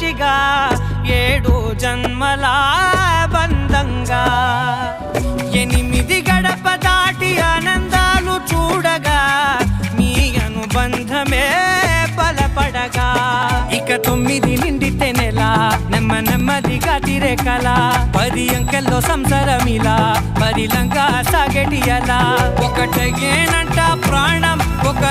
సాక్షిగా 7 జన్మల బంధంగా 8 గడప దాటి ఆనందాలు చూడగా మీ అనుబంధమే బలపడగా ఇక 9 నిండితే నెల నెమ్మదిగా తీరే కల 10 అంకెల్లో సంసారమిలా పరిలంగా సాగేటి అలా ఒకటేనంట ప్రాణం ఒక